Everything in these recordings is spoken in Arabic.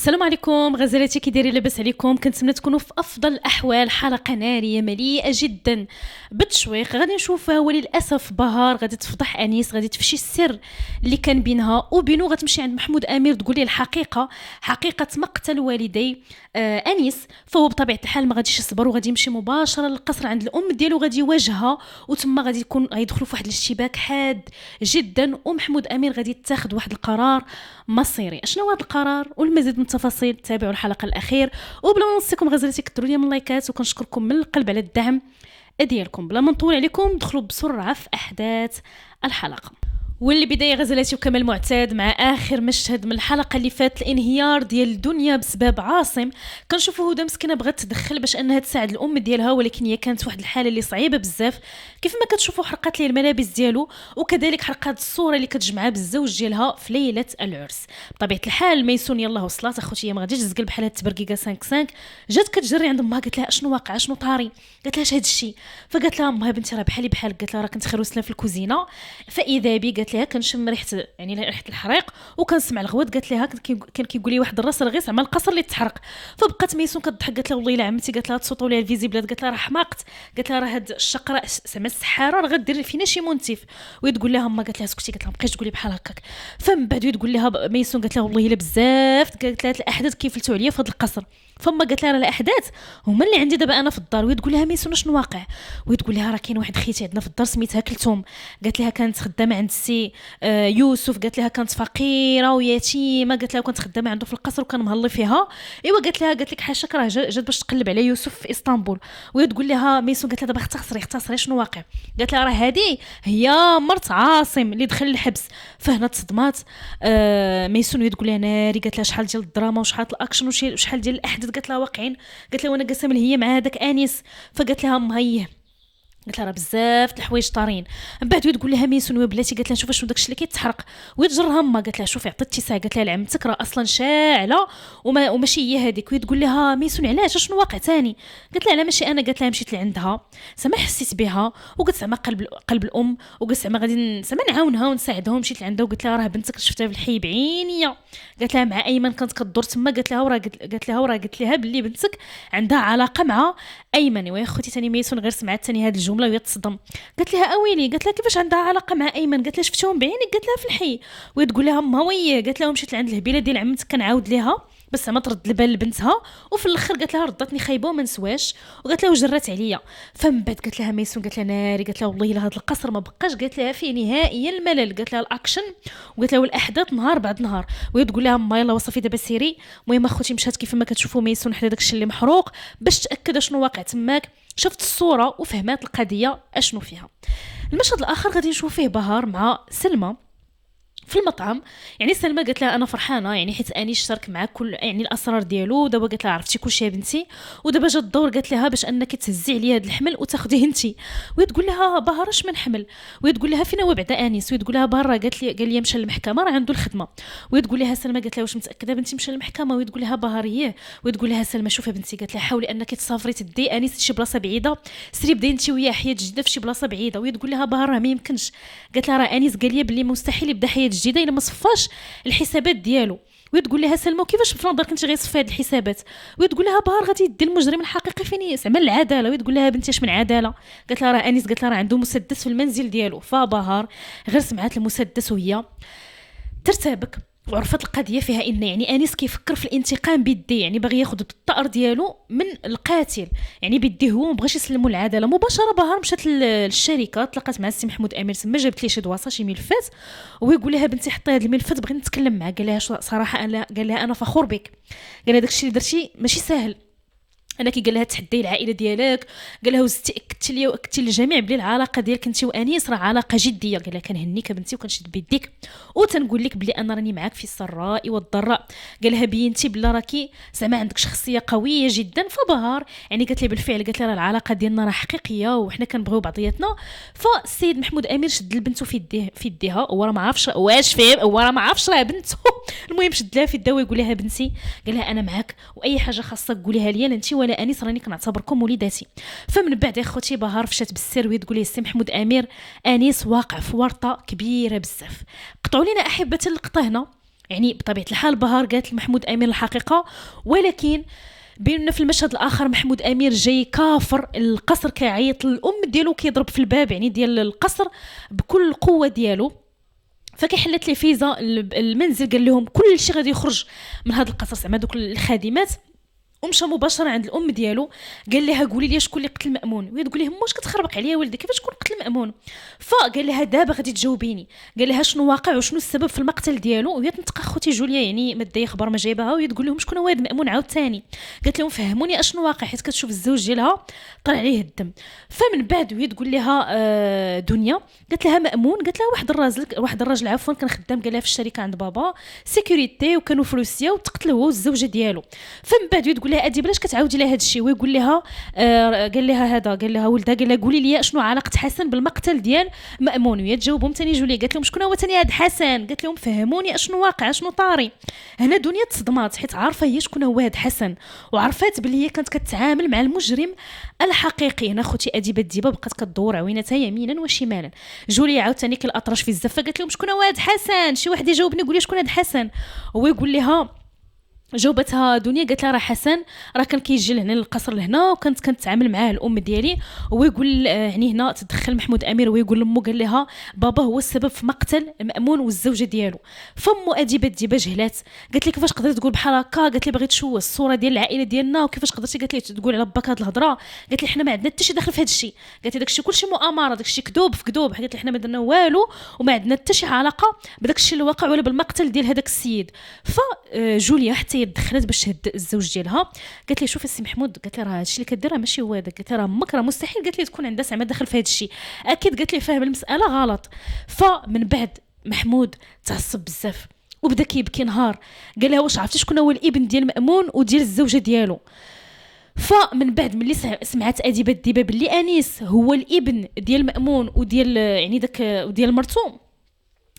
السلام عليكم غزالاتي، كي دايرين؟ لاباس عليكم؟ كنتمنى تكونوا في افضل الاحوال. حلقه ناريه مليئه جدا بالتشويق غادي نشوفها، وللاسف بهار غادي تفضح انيس، غادي تفشي السر اللي كان بينها وبينو. غتمشي عند محمود امير تقول ليه الحقيقه، حقيقه مقتل والدي انيس. فهو بطبيعه الحال ما غاديش يصبر وغادي يمشي مباشره للقصر عند الام ديالو، غادي يواجهها وتما غيدخلوا في واحد الاشتباك حاد جدا. ومحمود امير غادي يتخذ واحد القرار مصيري. اشنو هذا القرار؟ والمزيد من التفاصيل تابعوا الحلقه الاخير. وبلا ما نوصيكم غزالتي كثروا لي من اللايكات، وكنشكركم من القلب على الدعم ديالكم. بلا ما نطول عليكم دخلوا بسرعه في احداث الحلقه. واللي بداية غزلاتي وكما المعتاد مع آخر مشهد من الحلقة اللي فات، الانهيار ديال الدنيا بسبب عاصم. كنشوفوا هدى مسكينة بغات تدخل باش أنها تساعد الأم ديالها، ولكن هي كانت واحد الحالة اللي صعيبة بزاف. كيف ما كتشوفوا حرقات ليه الملابس ديالو، وكذلك حرقات الصورة اللي كتجمعها بالزوج ديالها في ليلة العرس. بطبيعة الحال ميسون يلاه وصلات اخوتي، ما غاديش تزقل بحال هاد التبرقيقة 5 جات كتجري عند امها، قالت لها اشنو واقع، اشنو طاري؟ قالت لها اش هاد الشيء؟ فقالت لها امها بنتي راه بحالي بحالك. قالت لها راه كنت خير وسنا في الكوزينه، فاذا بي قالت لها كنشم ريحه، يعني ريحه الحريق، وكنسمع الغوات. قالت لها كان كيقول لي واحد الراس رغيس عمل القصر اللي تحرق. فبقات ميسون كتضحك، قالت لها والله الا عمتي، قالت لها تصوتوا ليها الفيزيبلات، قالت لها راه حماقت، قالت لها راه هاد الشقره سما السحاره راه غدير فينا شي منتف. وتقول لها ما، قالت لها اسكتي، قالت لها ما بقيتش تقولي بحال هكاك. فمن بعد تقول لها ميسون، قالت لها والله الا بزاف، قالت لها الاحداث كيفلتوا عليا في هذا القصر. فما قالت لها راه الاحداث هما اللي عندي دابا انا في الدار. وتقول لها ميسون شنو واقع؟ وتقول لها راه كاين واحد خيتي عندنا في الدار سميتها كلثوم. قالت لها كانت خدامه عند السي يوسف. قالت لها كانت فقيره ويتيمه. قالت لها كنت خدامه عنده في القصر وكان مهلي فيها. ايوا قالت لها، قالت لك حاشاك راه جات باش تقلب على يوسف في اسطنبول. وتقول لها ميسون، قالت لها دابا اختصري شنو واقع؟ قالت لها راه هذه هي مرت عاصم اللي دخل الحبس. فهنا تصدمات ميسون. وتقول لها ناري، قالت لها شحال ديال الدراما وشحال الاكشن وشحال ديال الاحداث. قالت لها واقعين. قالت لها وانا قسم لي هي مع هذاك انيس. فقالت لها هي، قالت لها راه بزاف د الحوايج طارين. من بعد تقول لها ميسون وبلاتي، قالت لها شوف شنو داكشي اللي كيتحرق. وتجرها ما، قالت لها شوفي عطيتي ساعه، قالت لها لعمتك راه اصلا شاعله وماشي هي هذيك. وتقول لها ميسون علاش شنو واقع ثاني؟ قالت لها لا ماشي انا. قالت لها مشيت لعندها سما حسيت بها وقلت زعما قلب الام، وقلت زعما غادي زعما نعاونها ونساعدها. ومشيت لعندها وقلت لها راه بنتك شفتها في الحي بعينيا. قالت لها مع ايمن كانت كدور تما. قالت لها ورا قلت لها باللي بنتك عندها علاقه مع ايمن. ويا اختي ثاني ميسون غير سمعت ثاني هذه الجمله وهي تصدم. قالت لها اويلي، قالت لها كيفاش عندها علاقه مع ايمن؟ قالت لها شفتهم بعينك؟ قالت لها في الحي. وتقول لها ما وي، قالت لها مشيت لعند الهبيله ديال عمتك كنعاود ليها بس ما ترد البال لبنتها. وفي الاخر قالت لها ردتني خايبه وما نسواش. وقالت لها وجرات عليا. فمن بعد قالت لها ميسون، قالت لها ناري، قالت لها والله الا هذا القصر ما بقاش، قالت لها فيه نهائيا الملل. قالت لها الاكشن، وقالت لها والاحداث نهار بعد نهار. وتقول لها ما يلا وصفي دابا سيري. المهم اخوتي مشات كيف ما كتشوفوا ميسون حدا داكشي اللي محروق باش تاكد شنو واقع تماك. شفت الصوره وفهمات القضيه اشنو فيها. المشهد الاخر غادي نشوف فيه بهار مع سلمى في المطعم. يعني سلمى قالت لها انا فرحانه، يعني حيت اني اشترك معك كل يعني الاسرار ديالو. دابا قالت لها عرفتي كلشي يا بنتي، ودابا جا الدور قالت لها باش انك تهزي عليا هذا الحمل وتاخذيه انت. وتقول لها بهار اش من حمل؟ وتقول لها فينا هو بعدا انيس. وتقول لها بهار قال لي مشى للمحكمه راه عنده الخدمه. وتقول لها سلمى، قالت لها واش متاكده بنتي مشى للمحكمه؟ وتقول لها بهار هي. وتقول لها سلمى شوفي بنتي، قالت لها حاولي انك تسافري تدي انيس لشي بلاصه بعيده، سري بدي انت وياه حياه جديده في شي بلاصه بعيده. وتقول لها بهار راه ما يمكنش. قالت لها راه انيس قال لي بلي مستحيل يبدا حياه جديده الا ما صفاش الحسابات ديالو. وتقول لها سلمى كيفاش في نظرك انت غيصفي هاد الحسابات؟ وتقول لها بهار غادي يدي المجرم الحقيقي فين زعما العداله. وتقول لها بنتي اش من عداله؟ قالت لها راه انيس، قالت لها راه عنده مسدس في المنزل ديالو. فبهار غير سمعت المسدس وهي ترتبك، وعرفت القضيه فيها ان يعني انيس كيفكر في الانتقام بيديه، يعني باغي ياخذ بالطار ديالو من القاتل، يعني بيديه هو مبغاش يسلموا العداله. مباشره بهار مشات للشركه، تلاقات مع السي محمود امير تما، جابت ليه شي دواسه شي ملفات. ويقول لها بنتي حطي هذا الملفات بغيت نتكلم معاه. قال لها صراحه انا، قال لها انا فخور بك، قال لها داكشي اللي درتي ماشي ساهل. انا كي قال لها تحدي العائله ديالك، قال لها وزتي اكدتي لي واكدتي للجميع بلي العلاقه ديالك انت وانيس راه علاقه جديه. قال لها كنهنيك بنتي وكنشد بيديك وتنقول لك بلي انا راني معاك في السراء والضراء. قال لها بينتي بلا راكي زعما عندك شخصيه قويه جدا. فبهار يعني قالت لي بالفعل، قالت لها العلاقه ديالنا راه حقيقيه وحنا كنبغيو بعضياتنا. فالسيد محمود امير شد لبنته في يديها، هو راه ما عرفش واش فيه، هو راه ما عرفش راه بنته. المهم شد لها في يدها ويقول لها بنتي، قال لها انا معاك واي حاجه خاصك قوليها لي انت ولا انيس راني كنعتبركم وليداتي. فمن بعد اخوتي بهار فشات بالسر وتقول لي السي محمود امير انيس واقع في ورطه كبيره بزاف. قطعوا لنا احبه اللقطه هنا يعني بطبيعه الحال بهار قالت لمحمود امير الحقيقه، ولكن بيننا في المشهد الاخر محمود امير جاي كافر القصر، كيعيط للام ديالو، كيضرب في الباب يعني ديال القصر بكل القوه ديالو. فكيحلت لي فيزا المنزل، قال لهم كل شيء غادي يخرج من هذا القصر، زعما دوك الخادمات، ومشى مباشره عند الام ديالو، قال لها قولي لي شكون اللي قتل مأمون. وهي تقول ليه واش كتخربق عليا ولدي، كيفاش شكون قتل مأمون؟ فقال لها دابا غادي تجاوبيني، قال لها شنو واقع وشنو السبب في المقتل ديالو. وهي تنطق اختي جوليا يعني ما داي خبر ما جايبها، وهي تقول لهم شكون هو هذا مأمون عاوتاني. قالت لهم فهموني اشنو واقع، حيت كتشوف الزوج ديالها طلع عليه الدم. فمن بعد وهي تقول لها دنيا، قالت لها مأمون، قالت لها واحد الراجل عفوا كان خدام قال لها في الشركه عند بابا سيكوريتي، وكانوا في روسيا، وتقتل هو والزوجه ديالو. فمن بعد تقول لها ادي بلاش كتعاودي لها هذا الشيء. ويقول لها قال لها هذا، قال لها ولدها، قال لها قولي لي شنو علاقه حسن بالمقتل ديال مأمون. وهي تجاوبهم ثاني جولي، قالت لهم شكون هو ثاني هذا حسن، قالت لهم فهموني اشنو واقع اشنو طاري. هنا دنيا تصدمات حيت عارفه هي شكون هو هذا حسن، وعرفات بلي هي كانت كتعامل مع المجرم الحقيقي. هنا خوتي اديبه الديبه بقات كدور عوينتها يمينا وشمالا. جوليا عاوتاني كالاطرش في الزفه، قالت لهم شكون هو هذا حسن، شي واحد يجاوبني يقول لي شكون هذا حسن. هو يقول لها، جاوبتها دنيا قالت لها راه حسن راه كان كيجي لهنا للقصر لهنا، وكانت كنتعامل معاه الام ديالي. هو يقول يعني هنا تدخل محمود امير ويقول لامو، قال لها بابا هو السبب في مقتل مأمون والزوجه ديالو. فمو اديبه ديبه جهلات، قالت لي كيفاش قدرتي تقول بحال هكا، قالت لي بغيت نشوه الصوره ديال العائله ديالنا، وكيفاش قدرتي قالت لي تقول على باك هاد الهضره. قالت لي حنا ما عندنا حتى شي دخل في هذا الشيء، قالت لي داك الشيء كلشي مؤامره، داك الشيء كذوب في كذوب، قالت لي حنا ما درنا والو وما عندنا حتى شي علاقه بداك الشيء اللي وقع ولا بالمقتل ديال هذاك السيد. فجوليا حتى هي دخلت باش تهد الزوج ديالها، قالت لي شوفي السي محمود، قالت لي راه هادشي اللي كدير راه ماشي هو هذا، قالت لي راه امك راه مستحيل قالت لي تكون عندها زعما دخل في هذا الشيء، اكيد قالت لي فاهم المساله غلط. فمن بعد محمود تعصب بزاف وبدا كيبكي نهار، قال لها واش عرفتي شكون هو الابن ديال مأمون وديال الزوجه ديالو؟ فمن بعد ملي سمعت اديبه الديبه باللي انيس هو الابن ديال مأمون وديال يعني داك وديال مرتو،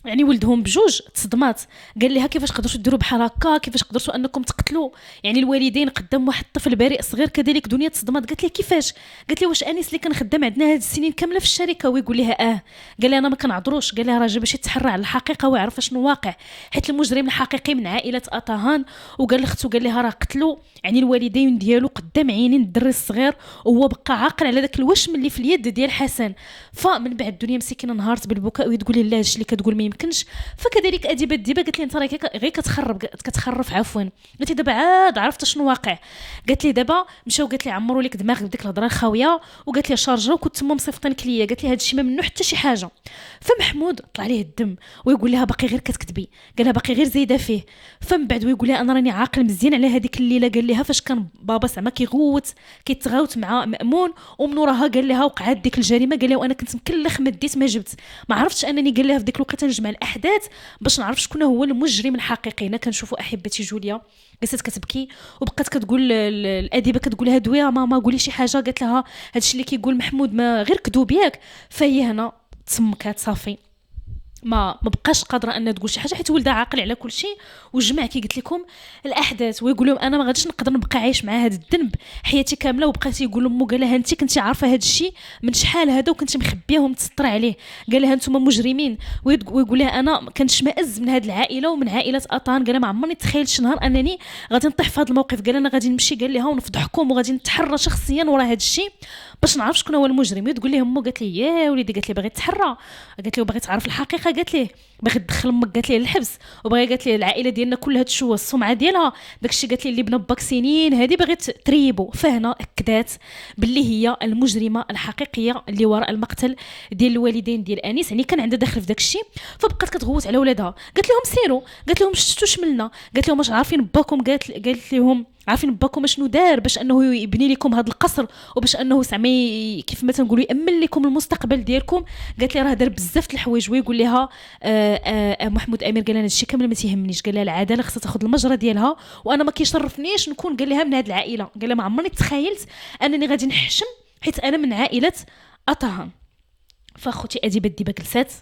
يعني ولدهم بجوج، تصدمات. قال لها كيفاش قدرتوا ديروا بحال هكا، كيفاش قدرتوا انكم تقتلوا يعني الوالدين قدام واحد الطفل بريء صغير كذلك؟ دنيا تصدمات، قالت لي كيفاش؟ قالت لي واش انيس اللي كان خدام عندنا هاد السنين كامله في الشركه؟ ويقول لها قال لي انا ما كنعذروش، قال لها راجل باش يتحرى على الحقيقه ويعرف شنو واقع، حيت المجرم الحقيقي من عائله اطهان. وقال لاختو قال لها راه قتلوا يعني الوالدين ديالو قدام عينين الدري الصغير، وهو بقى عاقل على داك الوشم اللي في اليد ديال حسن. فمن بعد الدنيا مسكينه نهارت بالبكاء وتقول لي لا هادشي اللي كتقول ما يمكنش. فكذلك اديبه الديبه قالت لي انت راه غير كتخرف عفوا. قالت لي دابا عاد عرفت شنو واقع. قالت لي دابا مشاو، قالت لي عمروا لك دماغك بديك الهضره الخاويه، وقالت لي شارجه وكنت تما مصيفطينك ليا، قالت لي هادشي ما منه حتى شي حاجه. فمحمود طلع ليه الدم ويقول لها باقي غير كتكذبي، قال لها باقي غير زايده فيه. فمن بعد ويقول لها انا راني عاقل مزيان على هذيك الليله، قال لها فاش كان بابا زعما كيتغاوت مع مأمون، ومن وراها قال لها وقعت ديك الجريمه، قال لها وانا كنت مكلخ ما ديت ما جبت، ما عرفتش انني قال لها في ديك الوقت نجمع الاحداث باش نعرف شكون هو المجرم الحقيقي. هنا كنشوفوا احبتي جوليا جلست كتبكي وبقات كتقول الاديبه كتقول لها دويه ماما قولي شي حاجه، قالت لها هادشي اللي كيقول محمود ما غير كذوب ياك. فهي هنا تسمكات صافي، ما بقاش قادره ان تقول شي حاجه حيت ولدها عاقل على كل شيء. وجمع كي قلت لكم الاحداث ويقول لهم انا ما غاديش نقدر نبقى عايش مع هذا الذنب حياتي كامله. وبقات يقول لامو قال لها انت كنتي عارفه هذا الشيء من شحال هذا وكنتي مخبيه ومتستر عليه، قال لها انتم مجرمين. ويقول لها انا كنشمئز من هذه العائله ومن عائله اطان، قال ما عمرني تخيلت شي نهار انني غادي نطيح في هذا الموقف، قال انا غادي نمشي قال لها ونفضحكم وغادي نتحرى شخصيا ورا هذا الشيء باش نعرف شكون هو المجرم. تقول لي امو قالت لي يا وليدي، قالت لي باغي تحرى، قالت لي باغي تعرف الحقيقه، قالت لي باغي تدخل امك قالت لي للحبس، وباغي قالت لي العائله ديالنا كلها تشوه السمعه ديالها، داكشي قالت لي اللي بنا باك سنين هذه باغي تريبو. فهنا اكدات باللي هي المجرمه الحقيقيه اللي وراء المقتل ديال الوالدين ديال انيس، يعني كان عندها دخل في داكشي. فبقات كتغوت على ولادها، قالت لهم سيروا، قالت لهم شفتوا شملنا، قالت لهم واش عارفين باكم، قالت لهم عارفين باكم شنو دار باش انه يبني لكم هذا القصر وباش انه زعما كيف ما تنقولوا يامن لكم المستقبل ديالكم. قالت لي راه دار بزاف د الحوايج. ويقول لها محمود امير قال لها هادشي كامل ما تيهمنيش، قال لها العداله خصها تاخذ المجرى ديالها وانا ما كيشرفنيش نكون قال لها من هذه العائله، قال لها ما عمرني تخيلت انني غادي نحشم حيت انا من عائله اطهان. فاخوتي اديبه الديبه جلسات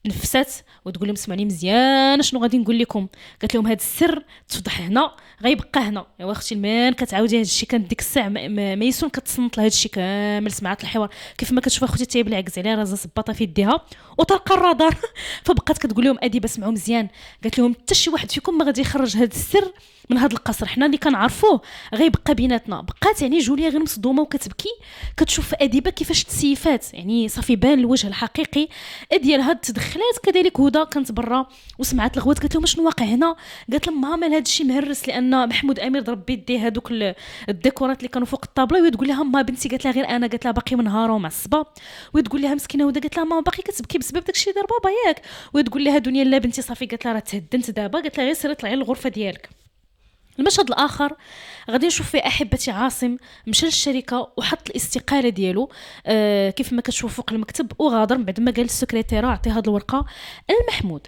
نفست وتقول لهم اسمعوني مزيان شنو غادي نقول لكم. قالت لهم هذا السر تفضح هنا غيبقى هنا. ايوا اختي المان كتعاودي هذا الشيء، كانت ديك الساعه ميسون كتصنت لهذا الشيء كامل، سمعت الحوار كيف ما كتشوف اختي تايب العكز عليها رازه صباطه في يديها وطلق الرادار. فبقات كتقول لهم اديبه اسمعوا مزيان، قالت لهم حتى شي واحد فيكم ما غادي يخرج هذا السر من هذا القصر، حنا اللي كنعرفوه غيبقى بيناتنا. بقات يعني جوليا غير مصدومه وكتبكي كتشوف اديبه كيفاش تسيفات، يعني صافي بان الوجه الحقيقي ديال هاد التدخلات. كذلك هدى كانت برا وسمعت الغوات، قالت لهم شنو واقع هنا. قالت لهم ماما هذا الشيء مهرس لان محمود امير ضرب بيديه هذوك الديكورات اللي كانوا فوق الطابله. وتقول لها ما بنتي، قالت لها غير انا، قالت لها باقي من نهار ومعصبه. وتقول لها مسكينه هدى، قالت لها ماما باقي كتبكي بسبب داكشي دار بابا ياك. وتقول لها دنيا لا بنتي صافي، قالت لها راه تهدنت دابا، قالت لها غير سيري طلعي للغرفه ديالك. المشهد الاخر غادي نشوف فيه احبتي عاصم مشى للشركه وحط الاستقاله ديالو كيف ما كتشوف فوق المكتب، وغادر من بعد ما قال السكرتيره عطي هاد الورقه لمحمود.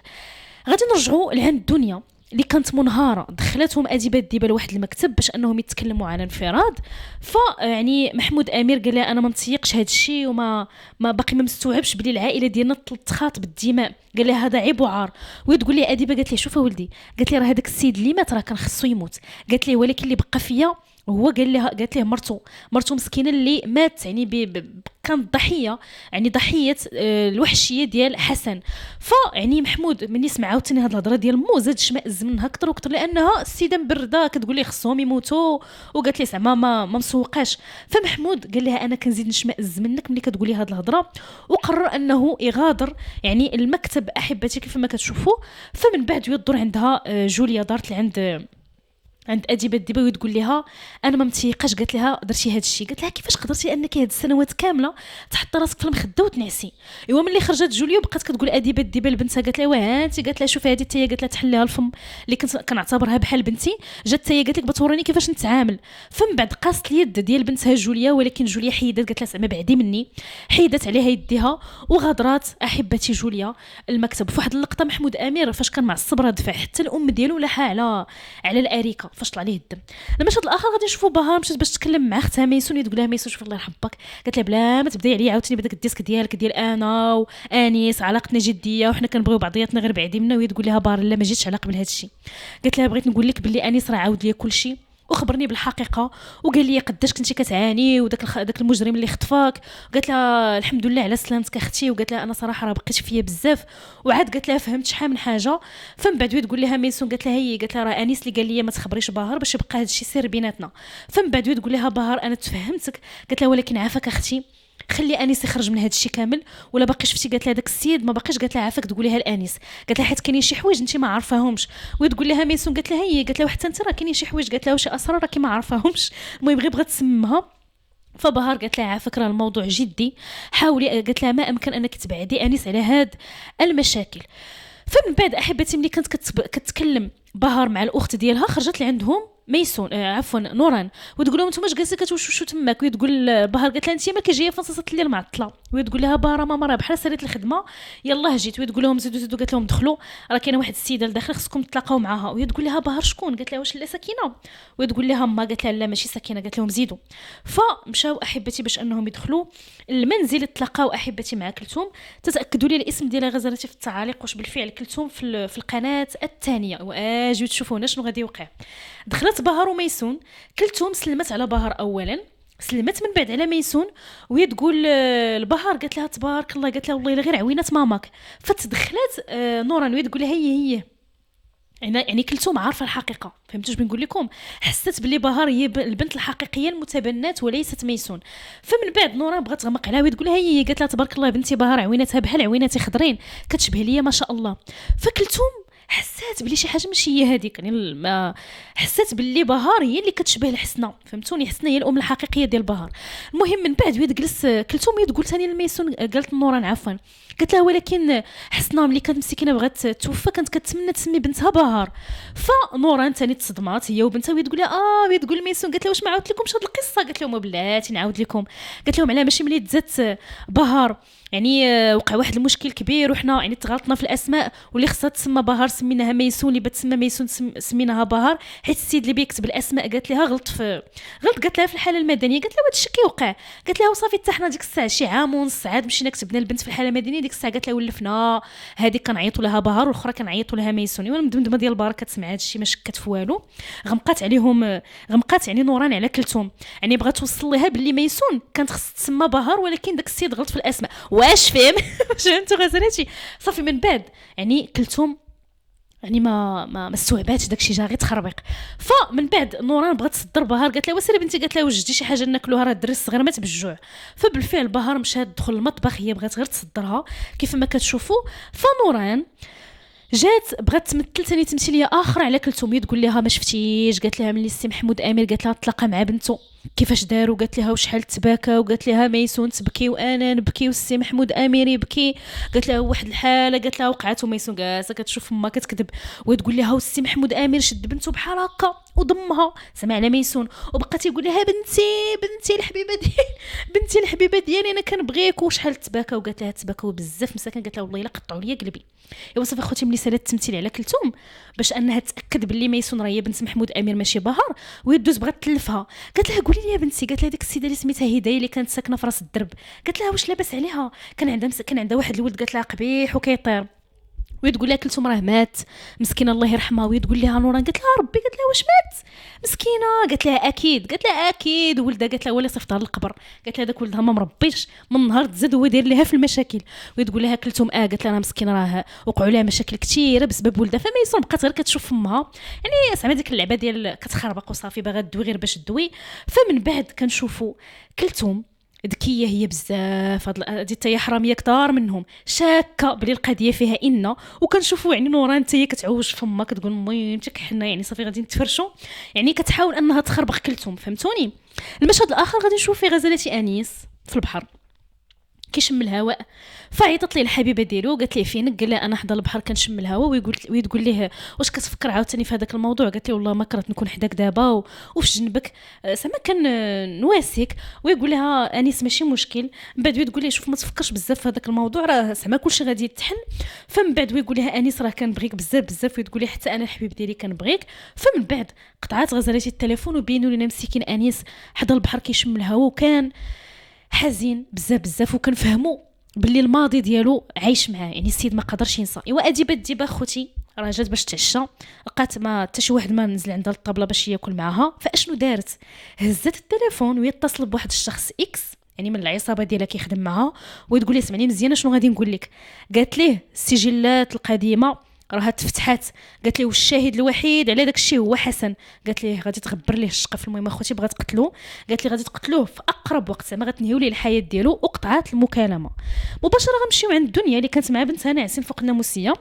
غادي نرجعوا لعند دنيا اللي كانت منهاره، دخلتهم اديبه الديبه لواحد المكتب باش انهم يتكلموا على انفراد. فيعني محمود امير قال لها انا ما نتيقش هذا الشيء وما باقي ما مستوعبش بلي العائله ديالنا تخاط بالدماء، قال لها هذا عيب وعار. وتقول لي اديبه، قالت لي شوف ولدي، قالت لي راه هذاك السيد اللي مات راه كان خصو يموت، قالت لي ولكن اللي بقى فيا هو قال لها، قالت ليه مرته مسكينه اللي مات يعني كانت ضحيه، يعني ضحيه الوحشيه ديال حسن. فيعني محمود ملي سمع عاوتاني هاد الهضره ديال مو زاد شمئز منها اكثر واكثر، لانها السيده مبرده كتقول لي خصهم يموتوا، وقالت لي زعما ما مسوقاش. فمحمود قال لها انا كنزيد نشمئز منك ملي كتقولي هاد الهضره، وقرر انه يغادر يعني المكتب احبتي كيف ما كتشوفوا. فمن بعد يدور عندها جوليا دارت عند اديبه الديبه وتقول لها انا ما متيقاش، قالت لها درتي هذا الشيء، قالت لها كيفاش قدرتي انك هاد السنوات كامله تحط راسك في المخده وتنعسي. ايوا ملي خرجت جوليا بقات كتقول اديبه الديبه لبنتها، قالت لها واه انت، قالت لها شوفي هذه التيه، قالت لها تحليها الفم اللي كنت كنعتبرها بحال بنتي، جات التيه قالت لك بتوريني كيفاش نتعامل. فمن بعد قاست اليد ديال بنتها جوليا، ولكن جوليا حيدت، قالت لها زعما بعدي مني، حيدت عليها يديها وغادرات احبتي جوليا المكتب. فواحد اللقطه محمود امير فاش كان معصب راه دفع حتى الام ديالو لاحها على الاريكه فاش طلع عليه الدم. المشهد الاخر غادي نشوفوا بهار مشات باش تكلم مع اختها ميسون، تقول لها ميسون شوف الله يرحمك، قالت لها بلا ما تبداي عليا عاوتاني بداك الديسك ديالك ديال انا وانيس علاقتنا جديه وحنا كنبغيو بعضياتنا غير بعيدين منا. وهي تقول لها بار لا ما جيتش على قبل هذا الشيء، قالت لها بغيت نقول لك باللي انيس راه عاود لي كل شيء وخبرني بالحقيقه وقال لي قداش كنتي كتعاني وداك المجرم اللي خطفاك. قالت لها الحمد لله على سلامتك اختي، وقالت لها انا صراحه راه بقيت فيا بزاف، وعاد قالت لها فهمت شحال من حاجه. فمن بعد تقول لها ميسون، قالت لها هي، قالت لها راه انيس اللي قال لي ما تخبريش بهار باش يبقى هذا الشيء سر بيناتنا. فمن بعد تقول لها بهار انا تفهمتك، قالت لها ولكن عافاك اختي خلي انيس يخرج من هذا الشيء كامل ولا باقي شفتي، قالت لها داك السيد ما باقيش، قالت لها عافاك تقوليها لانيس، قالت لها حيت كاينين شي حوايج انت ما عارفاهمش. وتقول لها ميسون، قالت لها هي، قالت لها وحتى انت راه كاينين شي حوايج، قالت لها وشي اسرار راكي ما عارفاهمش. المهم غير بغات تسمها. فبهار قالت لها عافاك راه الموضوع جدي، حاولي، قالت لها ما امكن انك تبعدي انيس على هاد المشاكل. فمن بعد احبتي ملي كانت كتكلم بهار مع الاخت ديالها خرجت لعندهم ميسون عفوا نوران، وتقول لهم نتوما اش جالسين كتوشوشوا تماك. وتقول بهار قالت لها انت مالك جايه في نص الليل معطله. وتقول لها بهار ماما راه بحال ساليت الخدمه يلاه جيت. وتقول لهم زيدوا، قالت لهم دخلوا راه كاينه واحد السيده لداخل خصكم تلاقاو معاها. وتقول لها بهار شكون، قالت لها واش لا سكينه. وتقول لها ما، قالت لها لا ماشي سكينه، قالت لهم زيدوا. فمشاو احبتي باش انهم يدخلوا المنزل، تلاقاو احبتي مع كلثوم. تتاكدوا لي الاسم ديالها غزالتي في التعاليق واش بالفعل كلثوم في القناه الثانيه، واجيو تشوفونا شنو غادي يوقع. دخلت بهار وميسون، كلثوم سلمت على بهار اولا، سلمت من بعد على ميسون، وهي تقول البهار قالت لها تبارك الله، قالت لها والله غير عوينات ماماك. فتدخلت نوران وهي تقول لها هي يعني كلثوم عارفه الحقيقه، فهمتوا اش بنقول لكم، حسيت باللي بهار هي البنت الحقيقيه المتبنات وليست ميسون. فمن بعد نوران بغات تغمق عليها وتقول لها هي، قالت لها تبارك الله بنتي بهار عويناتها بحال عويناتي خضرين كتشبه ليا ما شاء الله. فكلثوم حسيت بلي شي حاجه ماشي هي هذيك، يعني ما حسيت باللي بهار هي اللي كتشبه الحسنه، فهمتوني، حسنه هي الام الحقيقيه ديال بهار. المهم من بعد وهي تجلس كلثوم هي تقول ثاني لميسون، قالت نوران عفوا، قالت لها ولكن حسنه ملي كانت مسكينه بغات توفى كانت كتمنى تسمي بنتها بهار. فنوران ثاني تصدمات هي وبنتها وهي تقول لها وهي تقول لميسون، قالت لها واش ما عاودت لكمش هذه القصه، قالت لهم بلاتي نعاود لكم، قالت لهم علاه ماشي ملي تزات بهار يعني وقع واحد المشكل كبير وحنا يعني تغلطنا في الاسماء، واللي خصها تسمى بهار سميناها ميسون، اللي بتسمى ميسون سميناها بهار، حيت السيد اللي بيكتب الاسماء قالت لها غلط قالت لها في الحاله المدنيه، قالت لها هذا الشيء كيوقع، قالت لها وصافي حتى حنا ديك الساعه شي عام ونص عاد مشينا كتبنا البنت في الحاله المدنيه، ديك الساعه قالت لها ولفنا هذه كنعيطوا لها بهار والاخرى كنعيطوا لها ميسون. وانا مدمدمه ديال بهار كتسمع هذا الشيء ما شكت في والو، غمقات يعني نوران على كلثوم، يعني بغات توصل لها باللي ميسون كانت خص تسمى بهار، ولكن داك السيد غلط في الاسماء. واش فهم فهمتوا غزالاتي؟ صافي من بعد يعني كلثوم يعني ما استوعباتش داكشي جا غير تخربيق. فمن بعد نوران بغات تصدر بهار، قالت لها وسيري بنتي، قالت لها وجدي شي حاجه ناكلوها، راه الدري الصغير مات بالجوع. فبالفعل بهار مشات تدخل المطبخ، هي بغات غير تصدرها كيف ما كتشوفوا. فنوران جات بغات تمثل ثاني تمثيليه اخر على كلثوم، تقول لها ما شفتيش، قالت لها ملي السي محمود امير قالت لها تلاقى مع بنته كيفاش داروا، قالت لها وشحال تباكى، وقالت لها ميسون تبكي وانا نبكي والسي محمود امير يبكي، قالت لها واحد الحاله قالت لها وقعت، وميسون جالسه كتشوف ما كتكذب وتقول لها والسي محمود امير شد بنته بحال هكا وضمها، سمع على ميسون وبقى تيقول لها بنتي الحبيبه ديالي، بنتي الحبيبه ديالي انا كنبغيك، وشحال تباكى، وقالت لها تباكى بزاف مساكن، قالت لها والله الا قطعوا لي قلبي. ايوا صافي اخوتي ملي سالات التمثيل على كلثوم باش انها تاكد باللي ميسون راه هي بنت محمود امير ماشي بهار، ويدوز بغات تلفها، قالت لها قولي لي يا بنتي، قالت لها ديك السيده اللي سميتها هدايه اللي كانت ساكنه في راس الدرب، قالت لها واش لاباس عليها، كان عندها واحد الولد قالت لها قبيح وكيطير، وتقول لها كلثوم راه مات مسكينه الله يرحمها، وتقول لها نوران قالت لها ربي، قالت لها واش مات مسكينه، قالت لها اكيد، قالت لها اكيد ولدها، قالت لها ولا صيفطها للقبر، قالت لها داك ولدها ما مربيش من نهار تزاد هو داير لها في المشاكل، وتقول لها كلثوم قالت لها مسكينه راه وقعوا لها مشاكل كثيره بسبب ولدها. فميسون بقات غير كتشوف فمها، يعني زعما ديك اللعبه ديال كتخربق وصافي باغا تدوي غير باش تدوي. فمن بعد كنشوفوا كلثوم ذكيه هي بزاف، هادي حتى هي حراميه كثار منهم، شاكه بلي القضيه فيها وكنشوفوا يعني نوران حتى هي كتعوج فمها كتقول المهم حنا يعني صافي غادي نتفرشوا، يعني كتحاول انها تخربق كلثوم، فهمتوني؟ المشهد الاخر غادي نشوف فيه غزالتي انيس في البحر كيشم الهواء، فعيطت ليه الحبيبه ديالو قالت ليه فينك، قال لها انا حدا البحر كنشم الهواء، وتقول ليه واش كتفكر عاوتاني في هذاك الموضوع، قالت ليه والله ما كرهت نكون حداك دابا وفي جنبك زعما كان نواسيك، ويقول لها انيس ماشي مشكل، من بعد تقول ليه شوف ما تفكرش بزاف في هذاك الموضوع راه زعما كلشي غادي يتحل، فمن بعد يقول لها انيس راه كنبغيك بزاف وتقول لي حتى انا الحبيب ديالي كنبغيك. فمن بعد قطعات غزالتي التليفون وبينوا لنا مسكين انيس حدا البحر كيشم الهواء، وكان حزين بزاف وكنفهموا باللي الماضي ديالو عايش معاه، يعني السيد ما قدرش ينسى. ايوا اديبه الديبه خوتي راه جات باش تعشى، لقات ما حتى شي واحد ما نزل عندها الطابله باش ياكل معاها، فاشنو دارت، هزت التليفون ويتصل بواحد الشخص اكس يعني من العصابه ديالها كيخدم معها، وتقول لي اسمعني مزيانه شنو غادي نقول لك، قالت ليه السجلات القديمه راها تفتحات، قالت ليه والشاهد الوحيد على داك الشيء هو حسن، قالت ليه غادي تغبر ليه الشقف، المهم اخوتي بغات تقتلو، قالت لي غادي تقتلوه في اقرب وقت زعما غتنهيو ليه الحياه ديالو، وقطعات المكالمه مباشره غنمشيو عند الدنيا اللي كانت مع بنتها ناعسين فوق الناموسيه.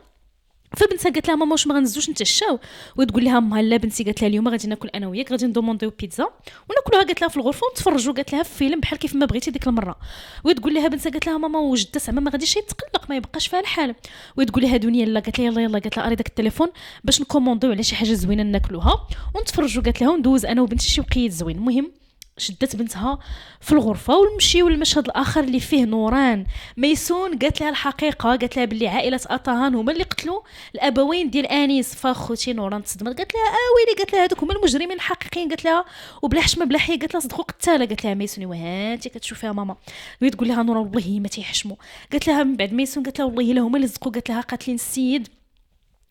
فبنتها قالت لها ماما واش ما غنزوش نتعشاو، وتقول لها مها لا بنتي، قالت لها اليوم غادي ناكل انا وياك، غادي ندومونديو بيتزا وناكلوها، قالت لها في الغرفه ونتفرجوا، قالت لها في فيلم بحال كيف ما بغيتي ديك المره. وتقول لها بنتها قالت لها ماما وجدت زعما ما غاديش يتقلق ما يبقاش فيها الحال، وتقول لها دنيا لا، قالت لها يلا قالت لها اري داك التليفون باش نكومونديو على شي حاجه زوينه ناكلوها ونتفرجوا، قالت لها وندوز انا وبنتي شي وقيت زوين. المهم شدت بنتها في الغرفه ونمشيو للمشهد الاخر اللي فيه نوران ميسون قالت لها الحقيقه، قالت لها باللي عائله اطهان هما اللي قتلوا الابوين ديال انيس. فاخوتي نوران تصدمت قالت لها ويلي، قالت لها هذوك هما المجرمين الحقيقيين، قالت لها وبلا حشمه بلا حيه، قالت لها صدقوا قتاله، قالت لها ميسون وهانتي كتشوفيها ماما، وتقول لها نوران والله ما تيحشموا، قالت لها من بعد ميسون قالت لها والله الا هما اللي صدقوا، قالت لها قاتلين السيد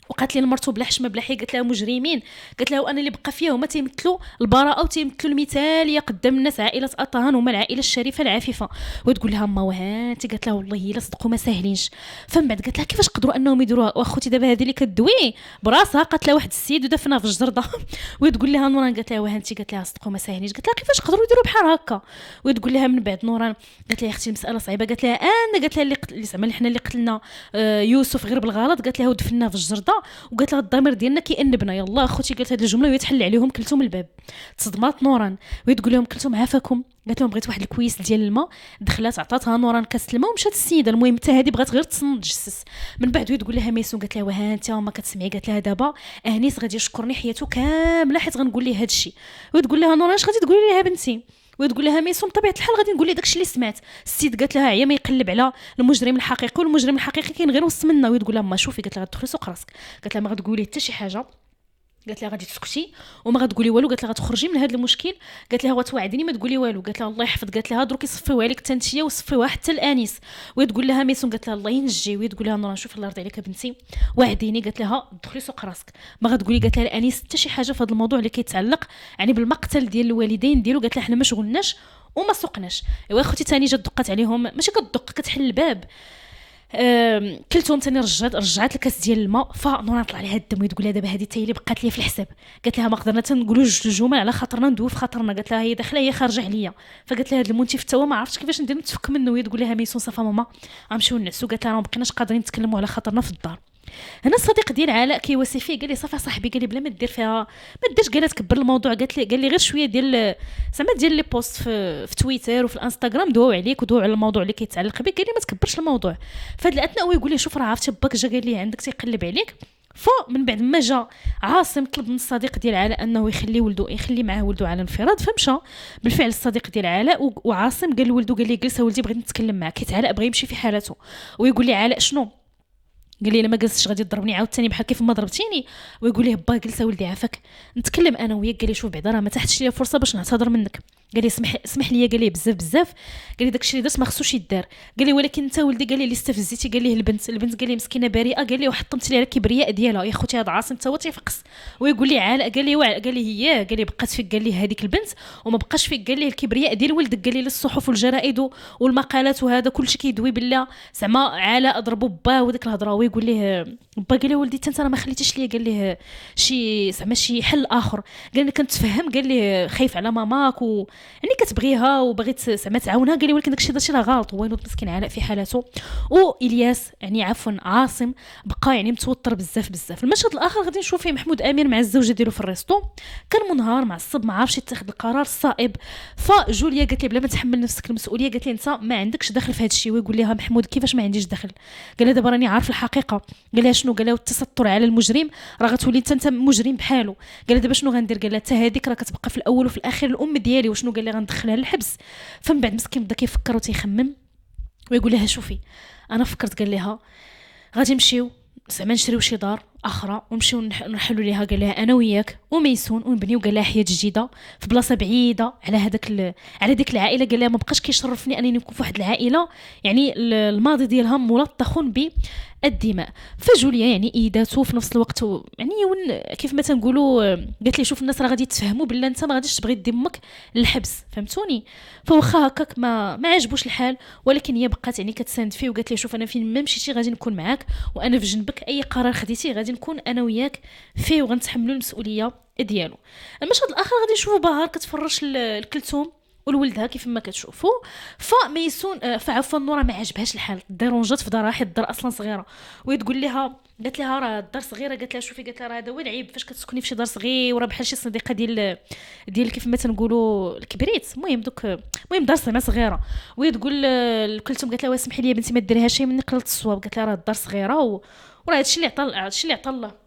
وقاتلين مرتو بلا حشمه بلا حيه، قالت لها مجرمين، قالت لها وانا اللي بقى فيها هما تيمثلوا البراءه وتيمثلوا المثاليه قدام الناس، عائله اطهان هما العائله الشريفه العفيفه. وتقول لها ما وهانتي، قالت لها والله الا صدقوا ما ساهلينش. فمن بعد قالت لها كيفاش قدروا انهم يديروها، واخوتي دابا هذه اللي كدوي براسها قاتله واحد السيد ودفنها في الجرده وتقول لها نوران، قالت لها وهانتي، قالت لها صدقوا ما ساهلينش، قالت لها كيفاش قدروا يديروا بحال هكا. وتقول لها من بعد نوران، قالت لها اختي المساله صعيبه، قالت لها انا، قالت لها اللي زعما حنا اللي قتلنا يوسف غير بالغلط، قالت لها ودفناه في الجرده، وقالت لها الضمير ديالنا كيأنبنا يلا اخوتي، قالت هذه الجمله ويتحل عليهم كلثوم الباب. تصدمات نوران وتقول لهم كلثوم عافاكم، قالت لهم بغيت واحد الكويس ديال الماء، دخلات عطاتها نوران كاس الماء ومشات السيده. المهم حتى هذه بغات غير تصنت تجسس. من بعد تقول لها ميسون، قالت لها وها انت ما كتسمعي، قالت لها دابا انيس غادي يشكرني حياته كامله حيت غنقول ليه هذا الشيء. وتقول لها نوران اش غادي تقولي ليها بنتي، وتقول لها ميسون بطبيعه الحال غادي نقول لها داكشي اللي سمعت. السيد قالت لها هي ما يقلب على المجرم الحقيقي، والمجرم الحقيقي كاين غير وسط منا. وتقول لها ما شوفي، قالت لها غتدخلي سوق راسك، قالت لها ما غتقولي حتى شي حاجه، قالت لها غادي تسكتي وما غتقولي والو، قالت لها غتخرجي من هذا المشكل، قالت لها وتوعديني ما تقولي والو. قالت لها الله يحفظ، قالت لها دروك يصفيوها لك تنتيه وصفيوها حتى الانيس. وتقول لها ميسون قالت لها الله ينجي، وتقول لها نورا شوفي الله يرضي عليك بنتي وعديني، قالت لها دخلي سوق راسك، ما غتقولي قالت لها الانيس حتى شي حاجه في هذا الموضوع اللي كيتعلق يعني بالمقتل ديال الوالدين ديالو. قالت لها حنا ما شغلناش وما سوقناش. ايوا اختي ثاني جات دقات عليهم، ماشي كتدق كتحل الباب، كلتهم ثاني رجعت الكاس ديال الماء. فنورا طلع عليها الدم وتقول لها دابا هذه حتى هي اللي بقات لي في الحساب. قالت لها ما قدرنا تنقولوا جوج الجمل على خاطرنا ندوي في خاطرنا، قالت لها هي داخله هي خارجه عليا. فقالت لها هذا المنتف حتى هو ما عرفتش كيفاش ندير نتفك منه. وهي تقول لها ميسون صافا ماما غنمشيو نعسو، قالت لها ما بقيناش قادرين نتكلموا على خاطرنا في الدار. هنا الصديق ديال علاء كيواسي فيه، قال لي صافي صاحبي، قال لي بلا ما دير فيها ما ديرش، قال تكبر الموضوع، قال لي غير شويه ديال زعما ديال لي بوست في تويتر وفي الانستغرام دواو عليك ودواو على الموضوع اللي كيتعلق بك، قال لي ما تكبرش الموضوع. فهاد الاثناء هو يقول لي شوف راه عرفتي باك جا قال لي عندك تيقلب عليك. فمن بعد ما جا عاصم طلب من الصديق ديال علاء انه يخلي معاه ولده على انفراد، فمشى بالفعل الصديق ديال علاء وعاصم قال لولده، قال لي جلس ولدي بغيت نتكلم معك، حيت علاء بغى يمشي في حالته. ويقول لي علاء شنو؟ قال لي لما جلستش غادي تضربني عاوتاني بحال كيف ما ضربتيني. ويقول لي با جلس ولدي عافاك نتكلم انا وياك. قال لي شوف بعدا راه ما تحتش ليا فرصه باش نعتذر منك، قال لي اسمح لي، قال لي بزاف، قال لي داكشي اللي درت ما خصوش يدار، قال لي ولكن انت ولدي قال لي اللي استفزيتي، قال لي البنت قال لي مسكينه بريئه، قال لي وحطمت لي على الكبرياء ديالها. يا خوتي هذا عاصم تا هو تيفقس. ويقول لي علاء قال لي هي قال لي بقات فيك، قال لي هذيك البنت وما بقاش فيك، قال لي الكبرياء ديال ولدك، قال لي الصحف والجرائد والمقالات وهذا كلشي كيدوي بالله زعما علاء ضربوا باه وديك الهضره. ويقول ليه با قال لي ولدي انت راه ما خليتيش ليا، قال ليه شي زعما شي حل اخر، قال لي كنتفهم، قال لي خايف على ماماك يعني كتبغيها وبغيت زعما تعاونها، قال لي ولكن داكشي درتي راه غلط. وينوض مسكين علاء في حالته. والياس يعني عفوا عاصم بقى يعني متوتر بزاف. المشهد الاخر غادي نشوف فيه محمود امين مع الزوجه ديالو في الريستو، كان منهار معصب ما عارفش يتخذ القرار الصائب. فجوليا قالت لي بلا ما تحمل نفسك المسؤوليه، قالت لي انت ما عندكش دخل في هذا الشيء. ويقول لها محمود كيفاش ما عنديش دخل؟ قال لها دابا راني عارف الحقيقه. قال لها شنو؟ قال لها التستر على المجرم راه غتولي انت مجرم بحاله. قال لها دابا شنو غندير؟ قال لها حتى هذيك راه كتبقى في الاول وفي الاخير الام ديالي، وشنو قال لي غندخلها للحبس. فمن بعد مسكين بدا كيفكر وتيخمم ويقول لها شوفي انا فكرت، قال لها غادي نمشيو زعما نشريو شي دار اخرى ونمشيو نرحلوا ليها، قال لها انا وياك وميسون ونبنيو قال لها حياه جديده في بلاصه بعيده على على ديك العائله. قال لها ما بقاش كيشرفني انني نكون في واحد العائله يعني الماضي ديالها ملطخ بالدماء. فجوليا يعني ايداتو في نفس الوقت يعني كيف ما تنقولوا قالت لي شوف الناس راه غادي يتفهموا بلا انت ما غاديش تبغي دمك للحبس، فهمتوني؟ فواخا هكاك ما عجبوش الحال، ولكن هي بقات يعني كتساند فيه وقالت لي شوف انا فين ما مشيتي غادي نكون معاك وانا في جنبك، اي قرار خديتي غادي نكون انا وياك فيه وغنتحملوا المسؤوليه ديالو. المشهد الاخر غادي نشوفوا بهار كتفرش الكلثوم ولولدها كيف ما كتشوفوا. فميسون فعفوا نورا ما عجبهاش الحال، ديرونجات في دارها حيت الدار اصلا صغيره. وتقول لها قالت لها راه الدار صغيره، قالت لها شوفي قالت لها راه هذا هو العيب فاش كتسكني في شي دار صغير وراه بحال شي صديقه ديال كيف ما تنقولوا الكبريت، المهم دار زعما صغيره. وهي تقول الكلثوم قالت لها اسمحي لي بنتي ما ديريهاش مني قلت الصواب، قالت لها راه الدار صغيره وراه هادشي اللي عطى الله.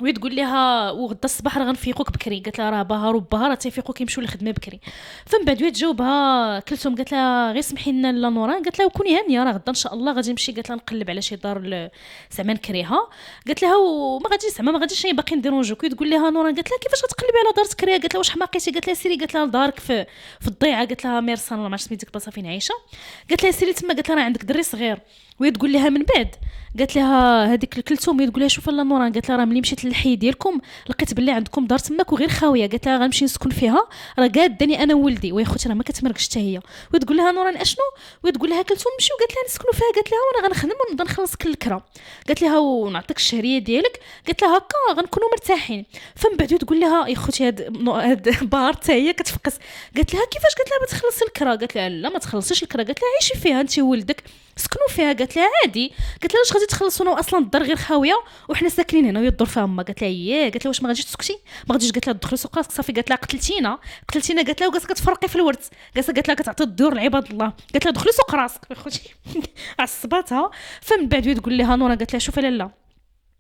وهي تقول لها وغدا الصباح راه غنفيقوك بكري، قالت لها راه بهار تيفيقوا كيمشيو للخدمه بكري. فمن بعد وهي تجاوبها كلثوم قالت لها غير سمحي لنا لا نوران، قالت لها وكوني هانيه راه غدا ان شاء الله غادي نمشي، قالت لها نقلب على شي دار زعما نكريها، قالت لها وما غاديش زعما ما غاديش باقي نديرونجوك. تقول لها نوران قالت لها كيفاش غتقلبي على دار تكريها؟ قالت لها واش حماقيتي؟ قالت لها سيري، قالت لها لدارك في الضيعه، قالت لها ميرسان ما عرفتش سميتك البلاصه فين عايشه، قالت لها سيري تما، قالت لها راه عندك دري صغير. وهي تقول لها من بعد قالت لها هذيك الكلثوم تقول لها شوف لا نوران، قالت لها راه ملي مشيت للحي ديالكم لقيت بلي عندكم دار تماك وغير خاويه، قالت لها غنمشي نسكن فيها راه قاداني انا وولدي. ويا خوتي راه ما كتمرقش حتى هي. وتقول لها نوران اشنو؟ وتقول لها كلثوم نمشيو، قالت لها نسكنوا فيها، قالت لها وانا غنخدم ونبدا نخلصك الكرا، قالت لها ونعطيك الشهريه ديالك، قالت لها هكا غنكونوا مرتاحين. فمن بعد تقول لها يا خوتي هاد بار حتى هي كتفقس، قالت لها كيفاش؟ قالت لها بتخلصي الكرا، قالت لها لا ما تخلصيش الكرا، قالت لها عيشي فيها انت وولدك سكنوا فيها، قالت لها عادي، قالت لها واش غادي تخلصونا اصلا الدار غير خاويه وحنا ساكنين هنا وهي الدور فيها ما، قالت لها اييه، قالت لها واش ما غاديش تسكتي ما غاديش، قالت لها دخلي سوق راسك صافي، قالت لها قتلتينا، قالت لها وقالت كتفرقي في الورث، قالت لها كتعطي الدور لعباد الله، قالت لها دخلي سوق راسك اخوتي عصباتها. فمن بعد تقول لها نورا قالت لها شوفي لا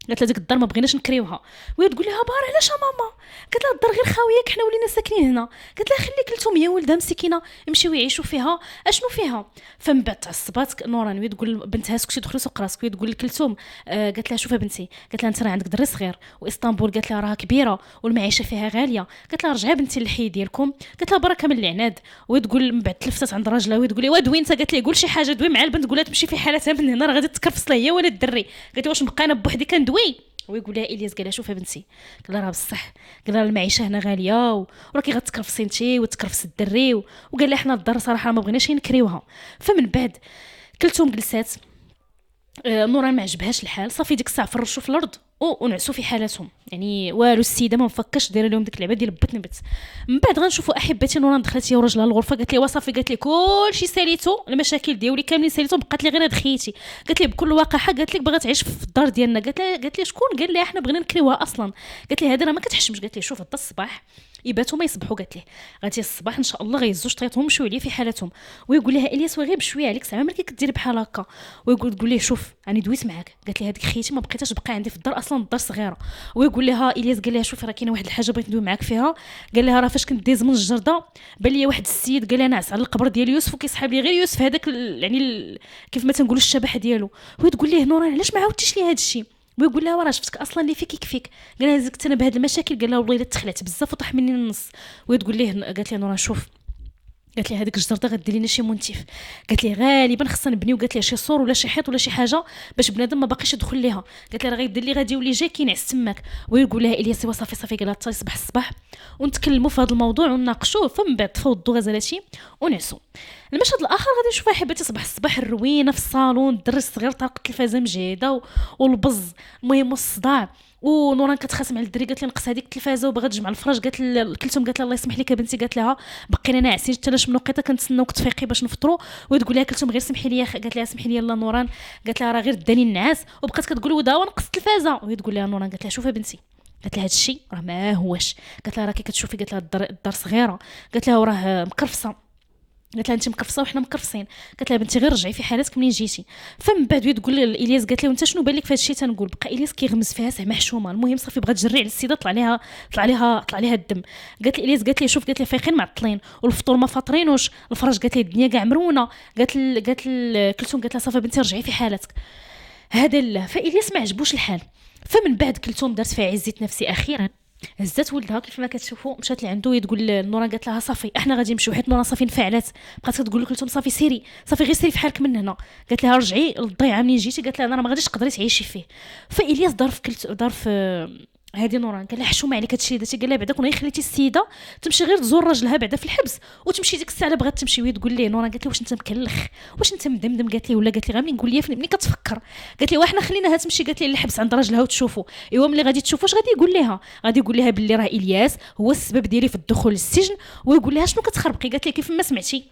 قالت لها ديك الدار ما بغيناش نكريوها. وهي تقول لها بار علاش ماما؟ قالت لها الدار غير خاويه حنا ولينا ساكنين هنا. قالت لها خلي كلثوم هي ولدها مسكينه يمشيو يعيشوا فيها اشنو فيها. فمن بعد تعصبات نوران وهي تقول بنتها اسكتي دخلي سوق راسك. وهي تقول لكلثوم قالت لها شوفي بنتي، قالت لها انت راه عندك دري صغير واسطنبول قالت لها راها كبيره والمعيشه فيها غاليه. قالت لها رجعي بنتي للحي ديالكم. قالت لها بركه من العناد. وهي تقول من بعد تلفتات عند راجلها وهي تقول لي واد وين انت؟ قالت لي قول شي حاجه دوي مع البنت، قولها تمشي في حالتها من هنا راه غادي تكرفص لها هي ولا الدري. قالت لي واش نبقى انا بوحدي كندوي؟ ويقول لها الياس قال لها شوفي بنتي، قال لها راه بصح، قال لها المعيشه هنا غاليه وراكي غتكرفصي انتي وتكرفص الدري وقال لها حنا الدار صراحه ما بغيناش نكريوها. فمن بعد كلثوم جلسات، نوران ما عجبهاش الحال، صافي ديك الساعه فرشوا في الارض ونعسوا في حالتهم، يعني والو السيده ما مفكرش دايره لهم ديك اللعبه ديال بت نبت. من بعد غنشوفوا احبتي نوران دخلت هي وراجلها للغرفه، قالت لي وصافي، قالت لي كلشي ساليتو، المشاكل ديالي كاملين ساليتو، بقات لي غير هاد خيتي. قالت لي بكل وقاحه، قالت لك باغا تعيش في الدار ديالنا. قالت لي شكون قال لي احنا بغينا نكريوها اصلا؟ قالت لي هذه راه ما كتحشمش. قالت لي شوف هذا الصباح يباتوا ما يصبحوا، قالت لي غادي الصباح ان شاء الله غيزوا شطيطهم ويمشيو عليا في حالتهم. ويقول لها الياس غير بشويه عليك زعما ملي كديري بحال هكا. تقول ليه شوف راني دويت معاك، قالت لي هذيك خيتي ما بقيتاش تبقى عندي في الدار اصلا، الدار صغيره. ويقول لها الياس قال لها شوفي راه كاينه واحد الحاجه بغيت ندوي معاك فيها. قال لها راه فاش كنت ديز من الجرده بان لي واحد السيد قال لي نعس على القبر ديال يوسف وكيسحب لي غير يوسف هذاك يعني كيف ما تنقولوا الشبح ديالو. وهي تقول ليه نوران علاش ما عاودتيش لي هذا الشيء؟ ويقول لها وراه شفتك اصلا اللي فيك يكفيك. قال لها زكت انا بهاد المشاكل. قال لها والله الا تخلعت بزاف وطاح مني النص. وهي تقول ليه، قالت لي نوران شوف، قالت لي هذيك الجرده غدير لنا شي منتف، قالت لي غالبا خصنا نبنيو، قالت لي شي سور ولا شي حيط ولا شي حاجه باش بنادم ما باقيش يدخل ليها. قالت لي راه غيبدا لي غادي يولي جاي كينعس تماك. ويقول لها الياس صافي قال لها حتى صباح الصباح ونتكلموا في هذا الموضوع ونناقشوه. فمن بعد تفوضوا غزالاتي ونعسوا. المشهد الاخر غادي نشوفها حبيتي صباح الصباح الروينه في الصالون، الدري الصغير طارق التلفازه مجهده والبز المهم الصداع. ونوران كتخاصم على الدري، قالت لي نقص هذيك التلفازه وباغا تجمع الفراش. قالت كلثوم قالت لها الله يسمح لك بنتي، قالت لها بقينا ناعسين حتى لاش من وقيته كنتسناوك تفيقي باش نفطروا. وتقول لها كلثوم غير سمحي لي، قالت لها سمحي لي لا نوران، قالت لها راه غير داني النعاس وبقات كتقول وداوا نقص التلفازه. وهي تقول لها نوران، قالت لها شوفي بنتي، قالت لها هذا الشيء راه ما هوش، قالت لها راكي كتشوفي، قالت لها الدار صغيره، قالت لها وراه مكرفصه، قالت لها انت مكرفصه وحنا مكرفصين. قالت لها بنتي غير رجعي في حالتك منين جيتي. فمن بعد تقول الياس، قالت له انت شنو بان لك في هذا الشيء تنقول؟ بقى الياس كيغمز فيها زعما حشومه. المهم صافي بغات تجري على السيده، طلع ليها الدم. قالت الياس، قالت لي شوف، قالت لي فايقين معطلين والفطور ما فاطرينوش، الفراش قالت لي الدنيا كاع مرونه. قالت كلثوم قالت لها صافي بنتي رجعي في حالتك. هذا لا. فالياس ما عجبوش الحال. فمن بعد كلثوم دارت فيها عزه نفسي اخيرا، هزات ولدها كيف ما كتشوفوا، مشات لعندو تقول نوران، قالت لها صافي احنا غادي نمشيو، حيت نوران صافي انفعلات، بقات كتقول لكلثوم صافي سيري، صافي غير سيري في حالك من هنا. قالت لها رجعي للضيعه منين جيتي، قالت لها انا ما غاديش تقدري تعيشي فيه. فالياس دار في هذه نوران، قال لها حشومه عليك هادشي داتي، قال لها بعدا كون خليتي السيده تمشي غير تزور راجلها بعدا في الحبس وتمشي ديك الساعه بغات تمشي. وهي تقول ليه نوران، قالت لي واش انت مكلخ، واش انت مدمدم، قالت لي ولا، قالت لي غير منين نقول لي ملي كتفكر، قالت لي واحنا خليناها تمشي، قالت لي للحبس عند راجلها وتشوفوا. ايوا ملي غادي تشوفوا اش غادي يقول لها باللي راه الياس هو السبب ديالي في الدخول للسجن. ويقول لها شنو كتخربقي، قالت لي كيف ما سمعتي،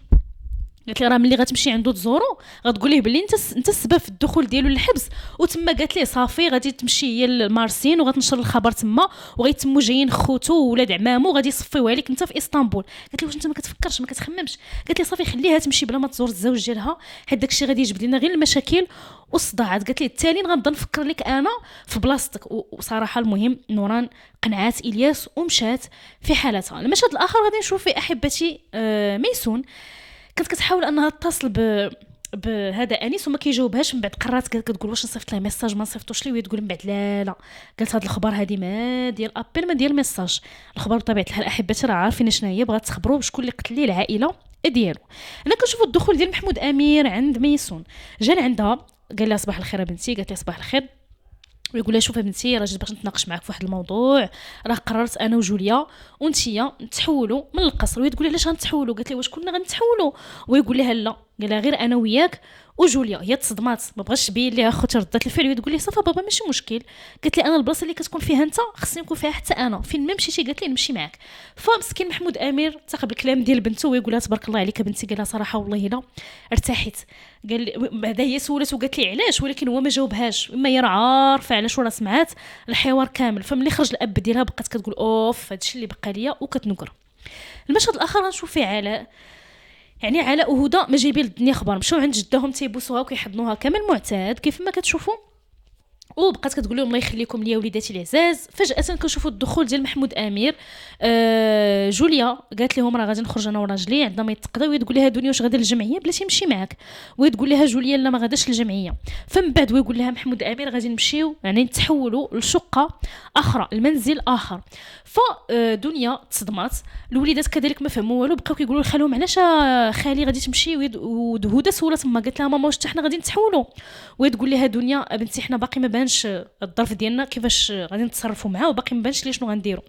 قالت لي راه ملي غتمشي عنده تزورو غتقول ليه بلي انت السبب في الدخول ديالو للحبس. وتما قالت ليه صافي غادي تمشي هي للمارسين وغتنشر الخبر تما وغيتموا جايين خوتو وولاد عمامو غادي يصفيوها لك انت في اسطنبول. قالت لي واش انت ما كتفكرش ما كتخممش، قالت لي صافي خليها تمشي بلا ما تزور الزوج ديالها، حيت داكشي غادي يجبد لنا غير المشاكل والصداعات. قالت لي التالي غنبدا نفكر لك انا في بلاصتك. وصراحه المهم نوران قنعات الياس ومشات في حالتها. المشهد الاخر غادي نشوف في احبتي ميسون، كانت كتحاول انها تتصل بهذا انيس وما كيجاوبهاش. من بعد قررت كتقول واش نصيفط له ميساج ما نصيفطوش ليه، وهي تقول من بعد لا قالت هذا الخبر هذه ما ديال ابل ما ديال ميساج، الخبر بطبيعه الحال احبتي راه عارفين شنو هي، بغات تخبروا بشكون اللي قتل ليه العائله ديالو. انا كنشوفوا الدخول ديال محمود امير عند ميسون، جا لعندها قال لها صباح الخير بنتي، قالت لها صباح الخير. ويقول لها شوفي بنتي راه جيت باش نتناقش معاك في واحد الموضوع، راه قررت انا وجوليا وانتيا نتحولوا من القصر. وهي تقول لها علاش غنتحولوا، قالت لها واش كلنا غنتحولوا، ويقول لها لا، قال لها غير انا وياك وجوليا. هي تصدمات ما بغاش تبين ليها خوتها ردات الفعل. وهي تقول لي صافا بابا ماشي مشكل، قالت لي انا البلاصه اللي كتكون فيها انت خصني نكون فيها حتى انا، فين ما مشيتي قالت لي نمشي معاك. فمسكين محمود امير تاخذ الكلام ديال بنته ويقول لها تبارك الله عليك بنتي، قال لها صراحه والله لا ارتحيت. قال لي بعدا هي سولته وقالت لي علاش، ولكن هو ما جاوبهاش، اما هي راه عارفه علاش وراه سمعات الحوار كامل. فملي خرج الاب ديالها بقات كتقول اوف هادشي اللي بقى ليا وكتنكر. المشهد الاخر غنشوف فيه علاء، يعني علاء وهدى ما جايبين الدنيا خبر، مشاو عند جدهم تيبوسوها وكيحضنوها كما المعتاد كيف ما كتشوفوا. وبقات كتقول لهم الله يخليكم ليا وليداتي العزاز. فجاه كنشوفوا الدخول ديال محمود امير. جوليا قالت لهم راه غادي نخرج انا وراجلي عندنا ما يتقضى، وهي تقول لها دنيا واش غادا للجمعيه بلاتي نمشي معاك، وهي تقول لها جوليا لا ما غاداش للجمعيه. فمن بعد هو يقول لها محمود امير غادي نمشيو يعني نتحولوا لشقه اخرى، المنزل اخر. فدنيا تصدمات، الوليدات كذلك ما فهموا والو، بقاو كيقولوا لخالهم علاش خالي غادي تمشي، وهدى سولات ما قالت لها ماما واش حنا غادي نتحولوا، وهي تقول لها دنيا بنتي حنا باقي ما بانش الظرف ديالنا كيفاش غادي نتصرفوا معاه، وباقي ما بانش لي شنو غنديروا.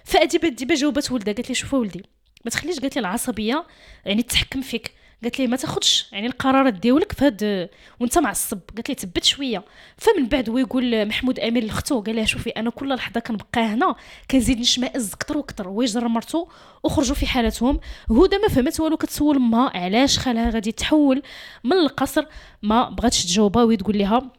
فاديبه جاوبت ولدها قالت لي شوف ولدي ما تخليش، قالت لي العصبيه يعني تتحكم فيك، قالت لي ما تاخذش يعني القرارات ديالك فهاد وانت معصب، قالت لي تبت شويه. فمن بعد هو يقول محمود امير لختو قال لها شوفي انا كل لحظه كنبقى هنا كنزيد نشمئز اكثر واكثر، هو يجر مرتو وخرجوا في حالتهم. هدى ما فهمت والو، كتسول امها علاش خالها غادي تحول من القصر، ما بغاتش تجاوبها، وهي تقول لها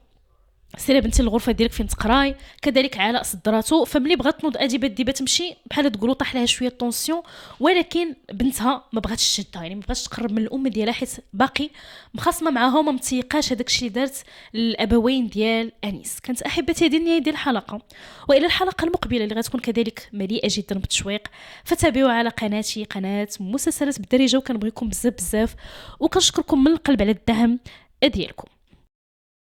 سيري بنتي الغرفه ديالك فين تقراي. كذلك علاء صدراتو، فملي بغات تنوض اديبه ديبه تمشي بحال تقولوا طاح لها شويه طونسيون، ولكن بنتها ما بغاتش تشدها، يعني ما بغاتش تقرب من الام ديالها حيت باقي مخاصمه معاها وما متيقاش هذاك الشيء اللي دارت الابوين ديال انيس. كانت احبتي هذه النهايه ديال الحلقه، والى الحلقه المقبله اللي غتكون كذلك مليئه جدا بالتشويق، فتابعوا على قناتي قناه مسلسلات بالدارجه، وكنبغيكم بزاف بزاف وكنشكركم من القلب على الدعم ديالكم.